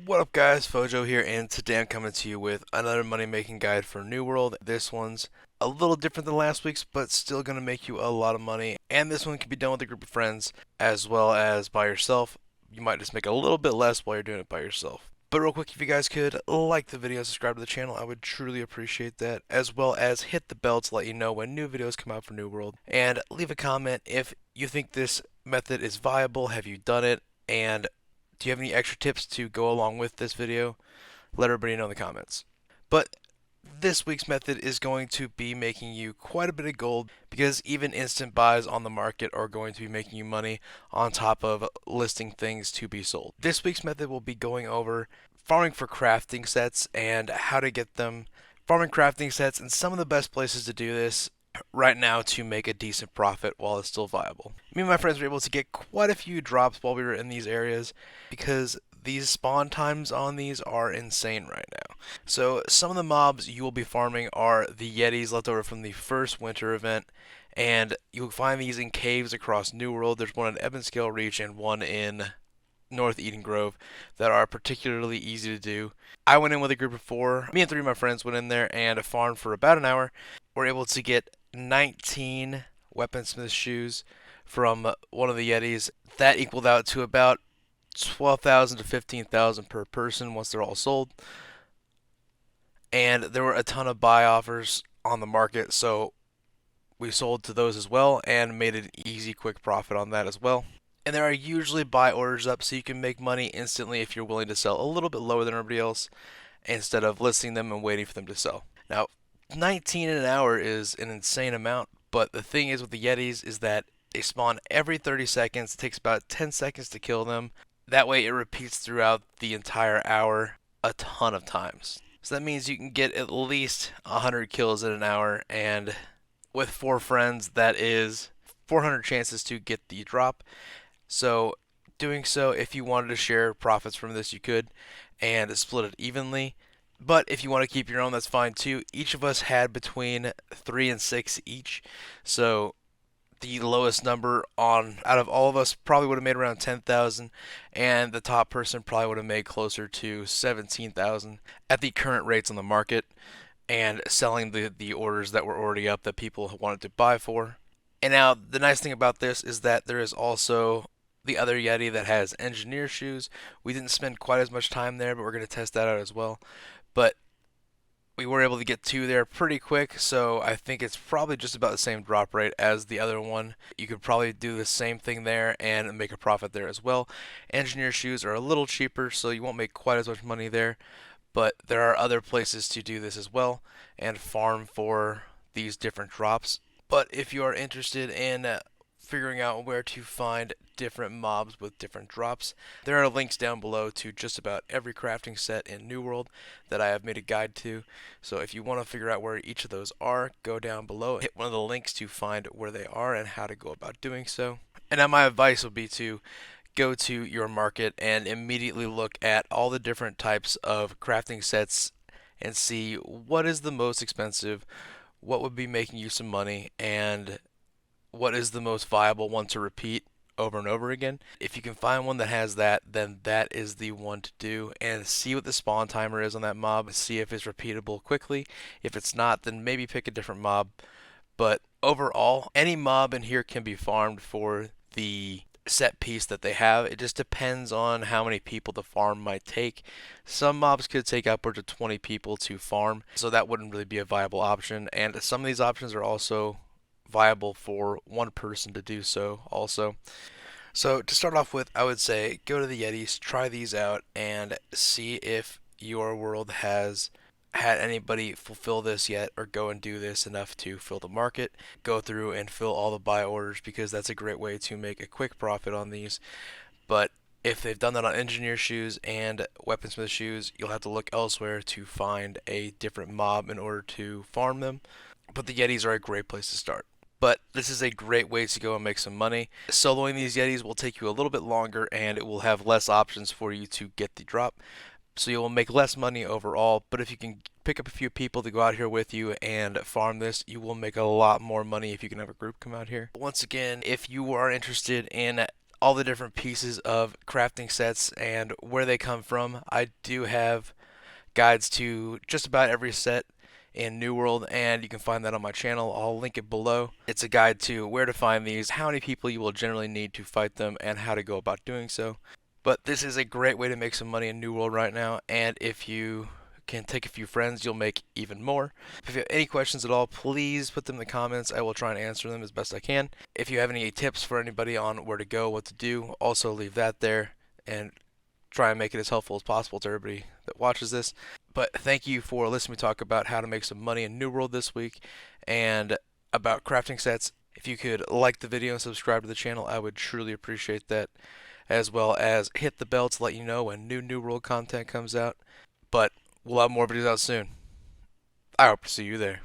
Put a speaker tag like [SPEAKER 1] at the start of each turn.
[SPEAKER 1] What up guys, Fojo here, and today I'm coming to you with another money making guide for New World. This one's a little different than last week's, but still going to make you a lot of money. And this one can be done with a group of friends as well as by yourself. You might just make a little bit less while you're doing it by yourself. But real quick, if you guys could like the video, subscribe to the channel, I would truly appreciate that. As well as hit the bell to let you know when new videos come out for New World. And leave a comment if you think this method is viable, have you done it, and do you have any extra tips to go along with this video? Let everybody know in the comments. But this week's method is going to be making you quite a bit of gold because even instant buys on the market are going to be making you money on top of listing things to be sold. This week's method will be going over farming for crafting sets and how to get them, farming crafting sets, and some of the best places to do this right now to make a decent profit while it's still viable. Me and my friends were able to get quite a few drops while we were in these areas because these spawn times on these are insane right now. So some of the mobs you will be farming are the Yetis left over from the first winter event, and you'll find these in caves across New World. There's one in Ebonscale Reach and one in North Eden Grove that are particularly easy to do. I went in with a group of four. Me and three of my friends went in there and farmed for about an hour. We're able to get 19 weaponsmith shoes from one of the Yetis. That equaled out to about 12,000 to 15,000 per person once they're all sold. And there were a ton of buy offers on the market, so we sold to those as well and made an easy, quick profit on that as well. And there are usually buy orders up so you can make money instantly if you're willing to sell a little bit lower than everybody else instead of listing them and waiting for them to sell. Now, 19 in an hour is an insane amount, but the thing is with the Yetis is that they spawn every 30 seconds. It takes about 10 seconds to kill them. That way it repeats throughout the entire hour a ton of times. So that means you can get at least 100 kills in an hour, and with four friends that is 400 chances to get the drop. So doing so, if you wanted to share profits from this, you could and split it evenly. But if you want to keep your own, that's fine too. Each of us had between 3 and 6 each. So the lowest number on out of all of us probably would have made around 10,000, and the top person probably would have made closer to 17,000 at the current rates on the market, and selling the orders that were already up that people wanted to buy for. And now the nice thing about this is that there is also the other Yeti that has engineer shoes. We didn't spend quite as much time there, but we're going to test that out as well. But we were able to get two there pretty quick, so I think it's probably just about the same drop rate as the other one. You could probably do the same thing there and make a profit there as well. Engineer shoes are a little cheaper, so you won't make quite as much money there, but there are other places to do this as well and farm for these different drops. But if you are interested in figuring out where to find different mobs with different drops, there are links down below to just about every crafting set in New World that I have made a guide to. So if you want to figure out where each of those are, go down below, hit one of the links to find where they are and how to go about doing so. And now my advice would be to go to your market and immediately look at all the different types of crafting sets and see what is the most expensive, what would be making you some money, and what is the most viable one to repeat over and over again. If you can find one that has that, then that is the one to do, and see what the spawn timer is on that mob, see if it's repeatable quickly. If it's not, then maybe pick a different mob. But overall, any mob in here can be farmed for the set piece that they have. It just depends on how many people the farm might take. Some mobs could take upwards of 20 people to farm, so that wouldn't really be a viable option. And some of these options are also viable for one person to do so also. So to start off with, I would say go to the Yetis, try these out, and see if your world has had anybody fulfill this yet or go and do this enough to fill the market. Go through and fill all the buy orders because that's a great way to make a quick profit on these. But if they've done that on engineer shoes and weaponsmith shoes, you'll have to look elsewhere to find a different mob in order to farm them. But the Yetis are a great place to start. But this is a great way to go and make some money. Soloing these Yetis will take you a little bit longer and it will have less options for you to get the drop. So you will make less money overall, but if you can pick up a few people to go out here with you and farm this, you will make a lot more money if you can have a group come out here. Once again, if you are interested in all the different pieces of crafting sets and where they come from. I do have guides to just about every set in New World, and you can find that on my channel. I'll link it below. It's a guide to where to find these, how many people you will generally need to fight them, and how to go about doing so. But this is a great way to make some money in New World right now, and if you can take a few friends, you'll make even more. If you have any questions at all, please put them in the comments. I will try and answer them as best I can. If you have any tips for anybody on where to go, what to do, also leave that there, and try and make it as helpful as possible to everybody that watches this. But thank you for listening to me talk about how to make some money in New World this week and about crafting sets. If you could like the video and subscribe to the channel, I would truly appreciate that, as well as hit the bell to let you know when New World content comes out. But we'll have more videos out soon. I hope to see you there.